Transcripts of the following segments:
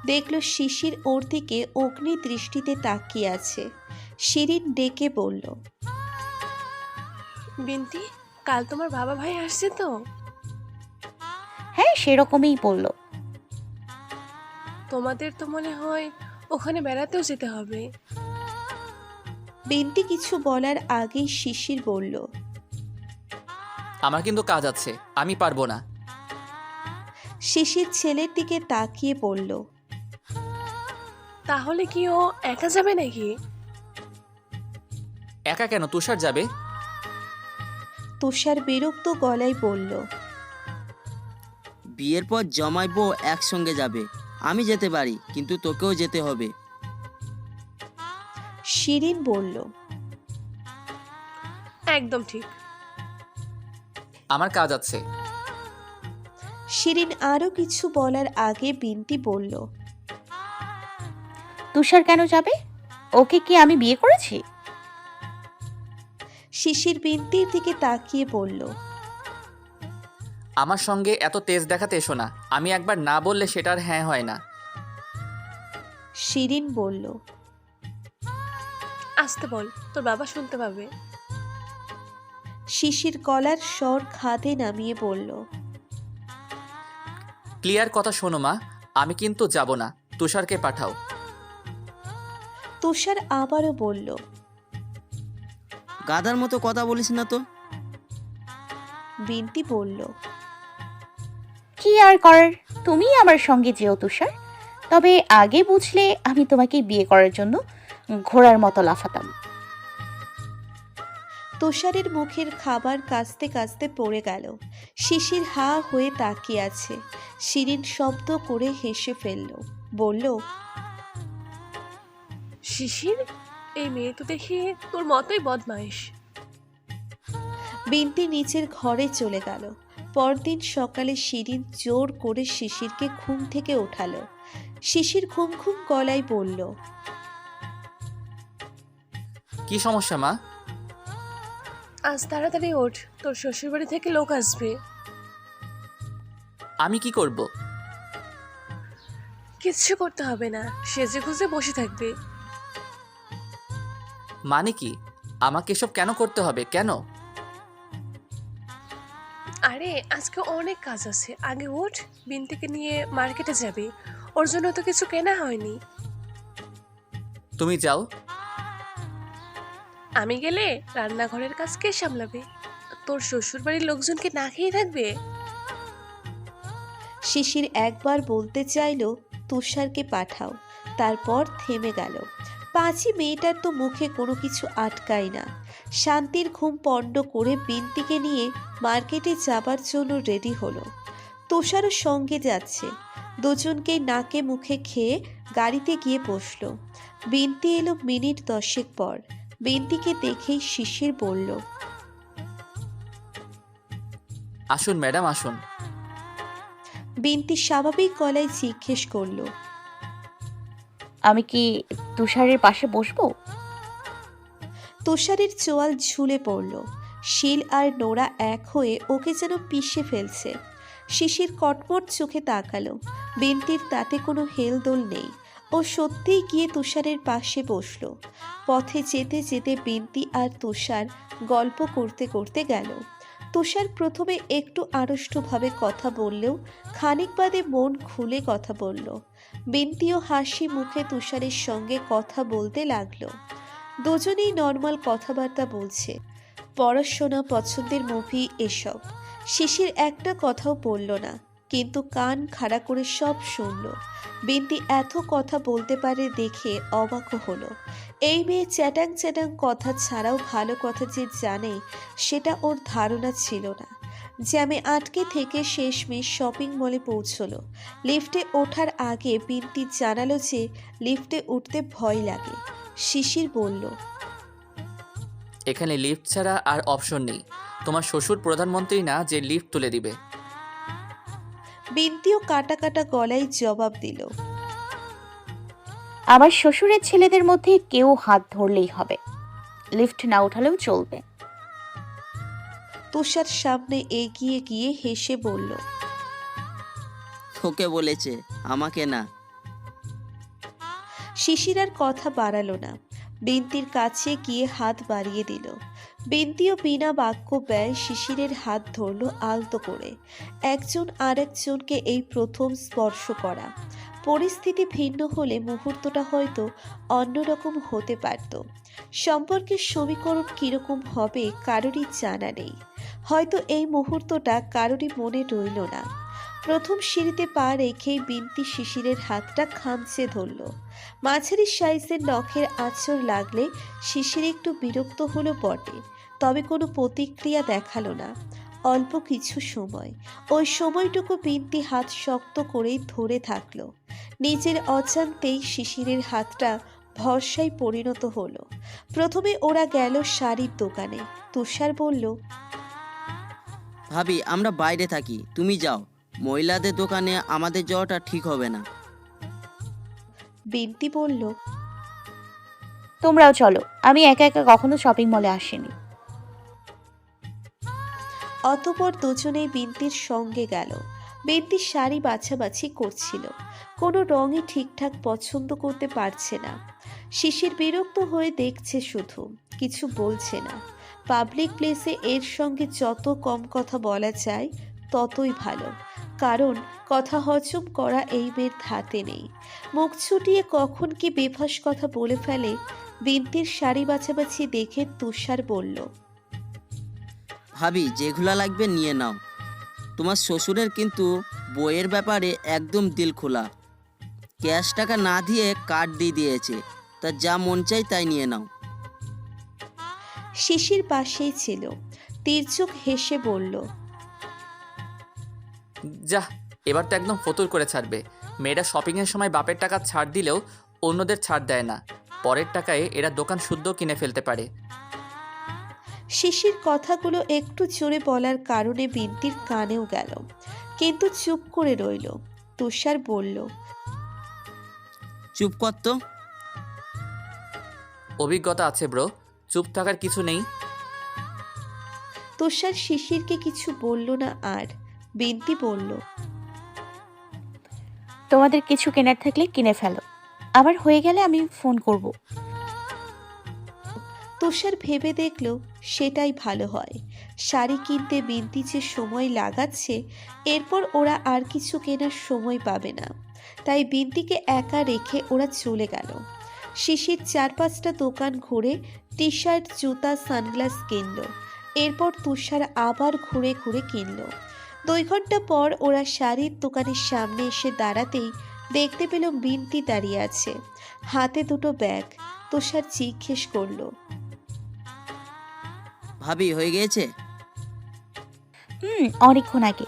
দেখল শিশির ওর দিকে অগ্নি দৃষ্টিতে তাকিয়ে আছে। শিরিন ডেকে বলল, বিন্তি, কাল তোমার বাবা ভাই আসছে তো? হ্যাঁ, সেরকমই বলল। তোমাদের তো মনে হয় ওখানে বেড়াতেও যেতে হবে। বিন্তি কিছু বলার আগেই শিশির বলল, আমার কিন্তু কাজ আছে, আমি পারবো না। শিশির ছেলের দিকে তাকিয়ে বলল, তাহলে কি ও একা যাবে নাকি? একা কেন, তুষার যাবে। তুষার বিরক্ত গলায় বলল, বিয়ের পর জামাই বউ একসঙ্গে যাবে। আমি যেতে পারি, কিন্তু তোকেও যেতে হবে। শিরিন বলল, একদম ঠিক। আমার কাজ আছে। শিরিন আরো কিছু বলার আগে বিন্তি বলল, তুষার কেন যাবে? ওকে কি আমি বিয়ে করেছি? শিশির বিন্তির দিকে তাকিয়ে বলল, আমার সঙ্গে এত তেজ দেখাতে এসো না, আমি একবার না বললে সেটা আর হ্যাঁ হয় না। শিরিন বলল, আসতে বল, তোর বাবা শুনতে পাবে। শিশির গলার স্বর খাদে নামিয়ে বলল, ক্লিয়ার কথা শোনো মা, আমি কিন্তু যাব না, তুষারকে পাঠাও। তুষার আবারও বলল, গাধার মতো কথা বলিস না তো। বিন্তি বলল, কি আর করার, তুমি আমার সঙ্গে যেও তুষার। তবে আগে বুঝলে আমি তোমাকে বিয়ে করার জন্য ঘোড়ার মতো লাফাতাম। তুষারের মুখের খাবার কাস্তে কাস্তে পড়ে গেল। শিশির হা হয়ে তাকিয়ে আছে। শিরিন শব্দ করে হেসে ফেলল, বলল, শিশির, এই মেয়ে তো দেখি তোর মতোই বদমাইশ। বিন্তি নিচের ঘরে চলে গেল। পরদিন সকালে শিরিন জোর করে শিশিরকে ঘুম থেকে ওঠালো। শিশির ঘুম ঘুম গলায় বলল, কি সমস্যা মা? আজ তাড়াতাড়ি ওঠ, তোর শ্বশুরবাড়ি থেকে লোক আসবে। আমি কি করব? কিচ্ছু করতে হবে না, সেজে গুজে বসে থাকবে। মানে কি? আমাকে এসব কেন করতে হবে, কেন? আরে আজকে অনেক কাজ আছে, আগে ওঠ। বিন্তিকে নিয়ে মার্কেটে যাবে, ওর জন্য তো কিছু কেনা হয়নি। তুমি যাও। আমি গেলে রান্নাঘরের কাজ কে সামলাবে? তোর শ্বশুরবাড়ির লোকজনকে না খেয়ে থাকবে। শিশির একবার বলতে চাইল তুষারকে পাঠাও, তারপর থেমে গেল। পাঁচি মেয়েটার তো মুখে কোনো কিছু আটকায় না। শান্তির ঘুম পণ্ড করে বিন্তিকে নিয়ে মার্কেটে যাবার জন্য রেডি হলো। তুষারও সঙ্গে যাচ্ছে। দুজনকেই নাকে মুখে খেয়ে গাড়িতে গিয়ে বসলো। বিন্তি এলো মিনিট 10 পর। বিন্তিকে দেখেই শিশির বলল, আসুন ম্যাডাম, আসুন। বিন্তি স্বাভাবিক গলায় জিজ্ঞেস করলো, আমি কি তুষারের পাশে বসবো? তুষারের চোয়াল ঝুলে পড়ল। শিল আর নোরা এক হয়ে ওকে যেন পিষে ফেলছে। শিশির কটমট চোখে তাকালো। বিন্তির তাতে কোনো হেলদোল নেই। ও সত্যিই গিয়ে তুষারের পাশে বসল। পথে যেতে যেতে বিন্তি আর তুষার গল্প করতে করতে গেল। তুষার প্রথমে একটু আড়ষ্টভাবে কথা বললেও খানিক বাদে মন খুলে কথা বলল। বিন্তিও হাসি মুখে তুষারের সঙ্গে কথা বলতে লাগলো। দুজনেই নর্মাল কথাবার্তা বলছে, পড়াশোনা, পছন্দের মুভি, এসব। শিশির একটা কথাও বলল না, কিন্তু কান খাড়া করে সব শুনল। বিন্তি এত কথা বলতে পারে দেখে অবাকও হলো। এই মেয়ে চ্যাটাং চ্যাটাং কথা ছাড়াও ভালো কথা যে জানে সেটা ওর ধারণা ছিল না। জ্যামে আটকে থেকে শেষমেশ শপিং মলে পৌঁছলো। লিফটে ওঠার আগে বিন্তি জানালো যে লিফটে উঠতে ভয় লাগে। শিশির বলল, এখানে লিফট ছাড়া আর অপশন নেই। তোমার শ্বশুর প্রধানমন্ত্রী না যে লিফট তুলে দিবে। বিন্তিও কাটা কাটা গলায় জবাব দিল, আমার শ্বশুরের ছেলেদের মধ্যে কেউ হাত ধরলেই হবে, লিফট না উঠালেও চলবে। তুষার সামনে এগিয়ে গিয়ে হেসে বলল, তোকে বলেছে, আমাকে না। শিশির আর কথা বাড়ালো না, বিন্তির কাছে গিয়ে হাত বাড়িয়ে দিল। বিন্তিও বিনা বাক্য ব্যয় শিশিরের হাত ধরল আলতো করে। একজন আরেকজনকে এই প্রথম স্পর্শ করা। পরিস্থিতি ভিন্ন হলে মুহূর্তটা হয়তো অন্যরকম হতে পারত। সম্পর্কের সমীকরণ কিরকম হবে কারোরই জানা নেই। হয়তো এই মুহূর্তটা কারোরই মনে রইল না। প্রথম সিঁড়িতে পা রেখেই বিন্তি শিশিরের হাতটা খামচে ধরল। মাঝারি সাইজের নখের আঁচড় লাগলে শিশির একটু বিরক্ত হলো বটে, তবে কোনো প্রতিক্রিয়া দেখালো না। অল্প কিছু সময়, ওই সময়টুকু বিন্তি হাত শক্ত করেই ধরে থাকলো। নিজের অজান্তেই শিশিরের হাতটা ভরসায় পরিণত হলো। প্রথমে ওরা গেল শাড়ির দোকানে। তুষার বলল, ভাবি, আমরা বাইরে থাকি, তুমি যাও। মহিলাদের দোকানে আমাদের যাওয়াটা ঠিক হবে না। বিন্তি বলল, তোমরাও চলো, আমি একা একা কখনো শপিং মলে আসিনি। অতঃপর দুজনেই বিন্তির সঙ্গে গেল। বিন্তি শাড়ি বাছাবাছি করছিল, কোনো রঙই ঠিকঠাক পছন্দ করতে পারছে না। শিশির বিরক্ত হয়ে দেখছে, শুধু কিছু বলছে না। পাবলিক প্লেসে এর সঙ্গে যত কম কথা বলা যায় ততই ভালো, কারণ কথা হজম করা এই মেয়ের ধাতে নেই। মুখ ছুটিয়ে কখন কি বেফাস কথা বলে ফেলে। বিন্তির শাড়ি বাছাবাছি দেখে তুষার বলল, ভাবি, যেগুলো লাগবে নিয়ে নাও। তোমার শ্বশুরের কিন্তু বইয়ের ব্যাপারে একদম দিল খোলা। ক্যাশ টাকা না দিয়ে কার্ড দিয়ে দিয়েছে, তা যা মন চাই তাই নিয়ে নাও। শিশির পাশেই ছিল। তীর্যক হেসে বলল, যা, এবার তো একদম ফতুর করে ছাড়বে। মেয়েরা শপিংয়ের সময় বাপের টাকা ছাড় দিলেও অন্যদের ছাড় দেয় না। পরের টাকায় এরা দোকান শুদ্ধ কিনে ফেলতে পারে। শিশির কথাগুলো একটু জোরে বলার কারণে বিন্তির কানেও গেল, কিন্তু চুপ করে রইল। তুষার বলল, চুপ কর তো। অভিজ্ঞতা আছে ব্রো, চুপ থাকার কিছু নেই। তুষার শিশিরকে কিছু বলল না আর। বিন্তি বলল, তোমাদের কিছু কেনার থাকলে কিনে ফেলো, আবার হয়ে গেলে আমি ফোন করব। তুষার ভেবে দেখল সেটাই ভালো হয়। শাড়ি কিনতে বিন্তি যে সময় লাগাচ্ছে, এরপর ওরা আর কিছু কেনার সময় পাবে না। তাই বিন্তিকে একা রেখে ওরা চলে গেল। শিশির 4-5টা দোকান ঘুরে টি শার্ট, জুতা, সানগ্লাস কিনল। এরপর তুষার আবার ঘুরে ঘুরে কিনল। 2 ঘন্টা পর ওরা শাড়ির দোকানের সামনে এসে দাঁড়াতেই দেখতে পেল বিন্তি দাঁড়িয়ে আছে, হাতে 2টো ব্যাগ। তুষার জিজ্ঞেস করলো, ভাবি, হয়ে গিয়েছে? অনেকক্ষণ আগে।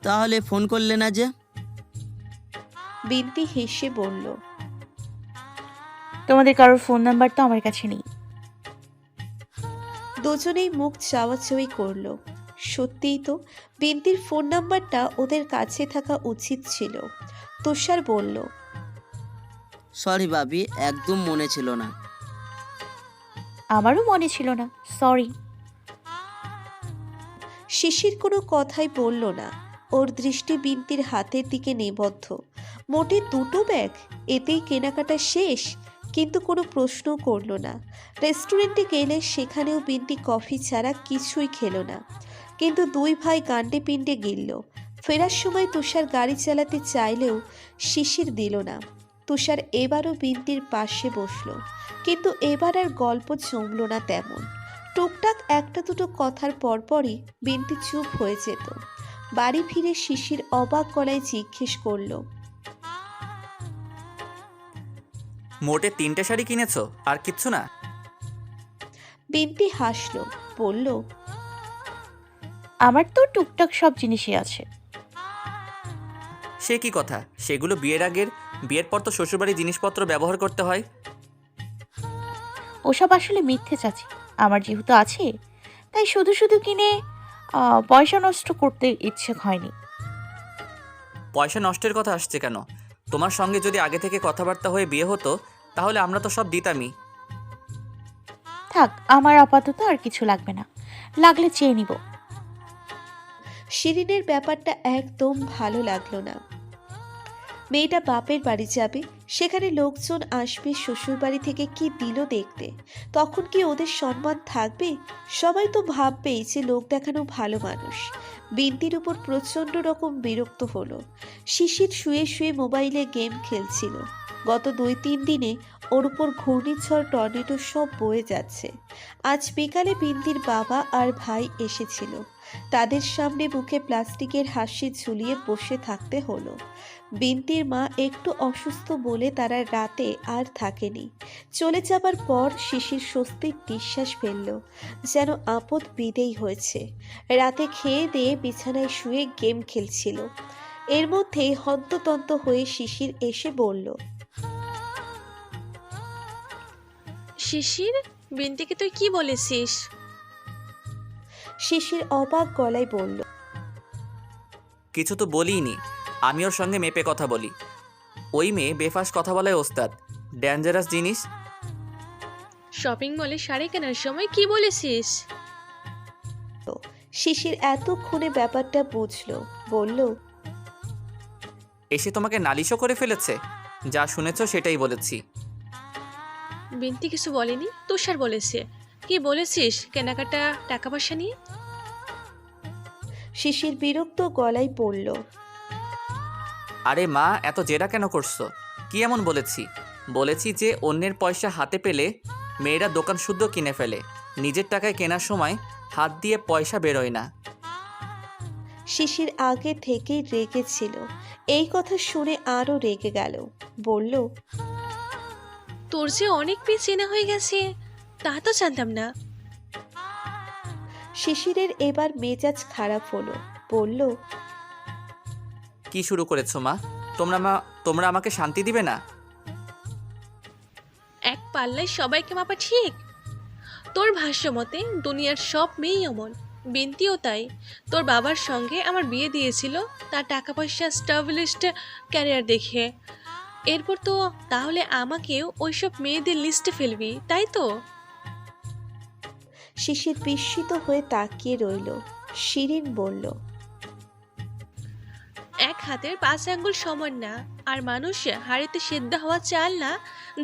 তাহলে ফোন করলে না যে? বিন্তি হেসে বলল, তোমাদের কারোর ফোন নাম্বার তো আমার কাছে নেই। দুজনেই মুখ চাওয়াচাওয়ি করলো। সত্যিই তো, বিন্তির ফোন নাম্বারটা ওদের কাছে থাকা উচিত ছিল। তুষার বলল, সরি ভাবি, একদম মনে ছিল না। আমারও মনে ছিল না, সরি। শিশির কোনো কথাই বলল না। ওর দৃষ্টি বিন্তির হাতের দিকে নিবদ্ধ। মোটে 2টো ব্যাগ, এতেই কেনাকাটা শেষ। কিন্তু কোনো প্রশ্ন করল না। রেস্টুরেন্টে গেলে সেখানেও বিন্তি কফি ছাড়া কিছুই খেলো না। কিন্তু 2 ভাই গান্ডে পিণ্ডে গিলল। ফেরার সময় তুষার গাড়ি চালাতে চাইলেও শিশির দিল না। তুষার এবারও বিন্তির পাশে বসলো, কিন্তু এবার আর গল্প জমল না তেমন। টুকটাক 1-2টো কথার পরপরই বিন্তি চুপ হয়ে যেত। বাড়ি ফিরে শিশির অবাক গলায় জিজ্ঞেস করলো, মোটে 3টে শাড়ি কিনেছো, আর কিচ্ছু না? বিন্তি হাসলো, বলল, আমার তো টুকটাক সব জিনিসই আছে। সে কি কথা, সেগুলো বিয়ের পর তো শ্বশুরবাড়ির জিনিসপত্র ব্যবহার করতে হয়। ওসব আসলে মিথ্যে চাচি, আমার যেহেতু আছে তাই শুধু শুধু কিনে পয়সা নষ্ট করতে ইচ্ছে হয়নি। পয়সা নষ্টের কথা আসছে কেন? তোমার সঙ্গে যদি আগে থেকে কথাবার্তা হয়ে বিয়ে হতো তাহলে আমরা তো সব দিতামই। থাক, আমার আপাতত আর কিছু লাগবে না। লাগলে চেয়ে নিব। শিরিনের ব্যাপারটা একদম ভালো লাগলো না। মেয়েটা বাপের বাড়ি যাবে, সেখানে লোকজন আসবে শ্বশুর বাড়ি থেকে কি দিল দেখতে, তখন কি ওদের সম্মান থাকবে? সবাই তো ভাববেই যে লোক দেখানো ভালো মানুষ। বিন্তির উপর প্রচণ্ড রকম বিরক্ত হলো। শিশির শুয়ে শুয়ে মোবাইলে গেম খেলছিল। গত 2-3 দিনে ওর উপর ঘূর্ণিঝড় টর্নেডো সব বয়ে যাচ্ছে। আজ বিকালে বিন্তির বাবা আর ভাই এসেছিল। তাদের সামনে মুখে প্লাস্টিকের হাসি ঝুলিয়ে বসে থাকতে হলো। বিন্তির মা একটু অসুস্থ বলে তারা রাতে আর থাকেনি। চলে যাবার পর শিশির স্বস্তির নিঃশ্বাস ফেলল, যেন আপদ বিদেয় হয়েছে। রাতে খেয়ে দিয়ে বিছানায় শুয়ে গেম খেলছিল। এর মধ্যেই হন্ততন্ত হয়ে শিশির এসে বলল, শিশির, বিন্তিকে তুই কি বলেছিস? শিশির অবাক গলায় বলল, কিছু তো বলিনি, আমি ওর সঙ্গে মেপে কথা বলি। ওই মেয়ে বেফাস কথা বলায় ওস্তাদ, ডেঞ্জারাস জিনিস। শপিং মলে শাড়ি কেনার সময় কি বলেছিস? শিশির এতক্ষণে ব্যাপারটা বুঝলো। বলল, এসে তোমাকে নালিশও করে ফেলেছে? যা শুনেছ সেটাই বলেছি। বিন্তি কিছু বলেনি, তুষার বলেছে। কি বলেছিস কেনাকাটা টাকা পয়সা নিয়ে? শিশির বিরক্ত গলায় বলল, আরে মা, এত জেরা কেন করছো? কি এমন বলেছি? বলেছি যে অন্যের পয়সা হাতে পেলে মেয়েরা দোকান শুদ্ধ কিনে ফেলে, নিজের টাকায় কেনার সময় হাত দিয়ে পয়সা বেরোয় না। শিশির আগে থেকেই রেগে ছিল। এই কথা শুনে আরো রেগে গেল। বলল, তোর যে অনেক পেয়ে চেনা হয়ে গেছে, তা তো জানতাম না। শিশিরের এবার মেজাজ খারাপ হলো। বলল, কি শুরু করেছো মা? তোমরা আমাকে শান্তি দিবে না? এক পাল্লায় সবাইকে মাপা ঠিক? তোর ভাষ্য মতে দুনিয়ার সব মেয়েই অমন, বিন্তিও তাই। তোর বাবার সঙ্গে আমার বিয়ে দিয়েছিল তার টাকা পয়সা, স্টাবলিশড ক্যারিয়ার দেখে। এরপর তো তাহলে আমাকেও ওইসব মেয়েদের লিস্টে ফেলবি, তাই তো? শিশির বিস্মিত হয়ে তাকিয়ে রইল। শিরিন বলল, এক হাতের 5 আঙ্গুল সমান না, আর মানুষ হাড়িতে সেদ্ধ হওয়া চাল না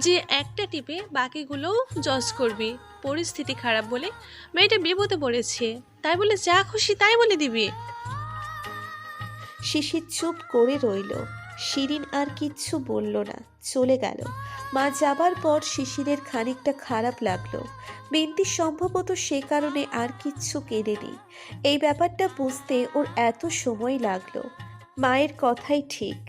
যে একটা টিপে বাকিগুলোও জজ করবি। পরিস্থিতি খারাপ বলে মেয়েটা বিপদে পড়েছে, তাই বলে যা খুশি তাই বলে দিবি? শিশির চুপ করে রইল। শিরিন আর কিচ্ছু বলল না, চলে গেল। মা যাবার পর শিশিরের খানিকটা খারাপ লাগলো। বিন্তি সম্ভবত সে কারণে আর কিচ্ছু কেঁদেনি। এই ব্যাপারটা বুঝতে ওর এত সময় লাগলো। মায়ের কথাই ঠিক।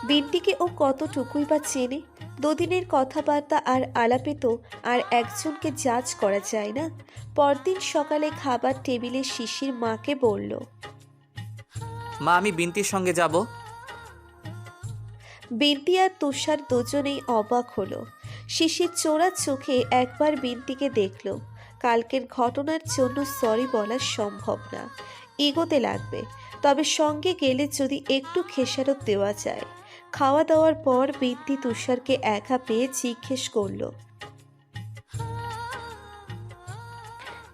বিন্তিকে ও কতটুকুই বা চেনে? 2 দিনের কথাবার্তা আর আলাপে তো আর একজনকে জাজ করা যায় না। পরদিন সকালে খাবার টেবিলে শিশির মাকে বলল, মা, আমি বিন্তির সঙ্গে যাব। বিন্তি আর তুষার দুজনেই অবাক হলো। শিশির চোরা চোখে একবার বিন্তিকে দেখল। কালকের ঘটনার জন্য সরি বলা সম্ভব না, এগোতে লাগবে। তবে সঙ্গে গেলে যদি একটু খেসারত দেওয়া যায়। খাওয়া দাওয়ার পর বিন্তি তুষারকে একা পেয়ে জিজ্ঞেস করলো,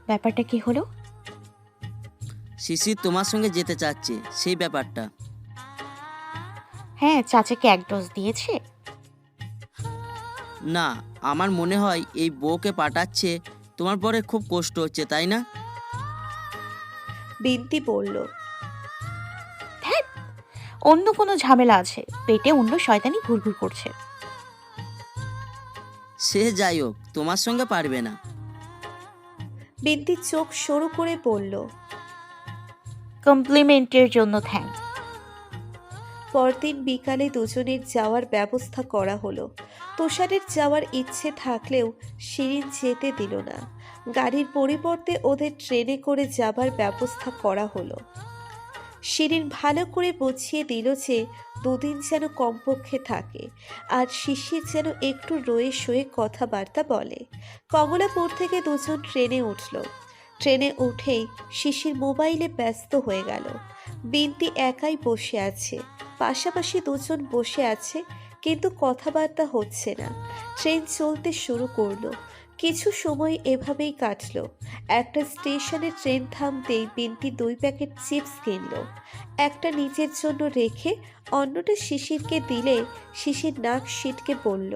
ব্যাপারটা কি হলো? শিশির তোমার সঙ্গে যেতে চাচ্ছে, সেই ব্যাপারটা। হ্যাঁ, চাচাকে 1 ডোজ দিয়েছে। না, আমার মনে হয় এই বউকে পাঠাচ্ছে তোমার পরে খুব কষ্ট হচ্ছে, তাই না? বিন্তি বলল, ধ্যাৎ, অন্য কোনো ঝামেলা আছে, পেটে অন্য শয়তানি ঘুরঘুর করছে। সে যাই হোক, তোমার সঙ্গে পারবে না। বিন্তি চোখ সরু করে বলল। কমপ্লিমেন্টের জন্য থ্যাঙ্ক। পরদিন বিকালে দুজনের যাওয়ার ব্যবস্থা করা হলো। তুষারের যাওয়ার ইচ্ছে থাকলেও শিরিন যেতে দিল না। গাড়ির পরিবর্তে ওদের ট্রেনে করে যাবার ব্যবস্থা করা হলো। শিরিন ভালো করে বুঝিয়ে দিল যে 2 দিন যেন কমপক্ষে থাকে, আর শিশির যেন একটু রয়ে শয়ে কথাবার্তা বলে। কমলাপুর থেকে দুজন ট্রেনে উঠল। ট্রেনে উঠেই শিশির মোবাইলে ব্যস্ত হয়ে গেল। বিন্তি একাই বসে আছে, পাশাপাশি দুজন বসে আছে, কিন্তু কথাবার্তা হচ্ছে না। ট্রেন চলতে শুরু করলো। কিছু সময় এভাবেই কাটলো। একটা স্টেশনে ট্রেন থামতেই বিন্তি 2 প্যাকেট চিপস কিনলো। একটা নিজের জন্য রেখে অন্যটা শিশিরকে দিলে শিশির নাক সিটকে বলল,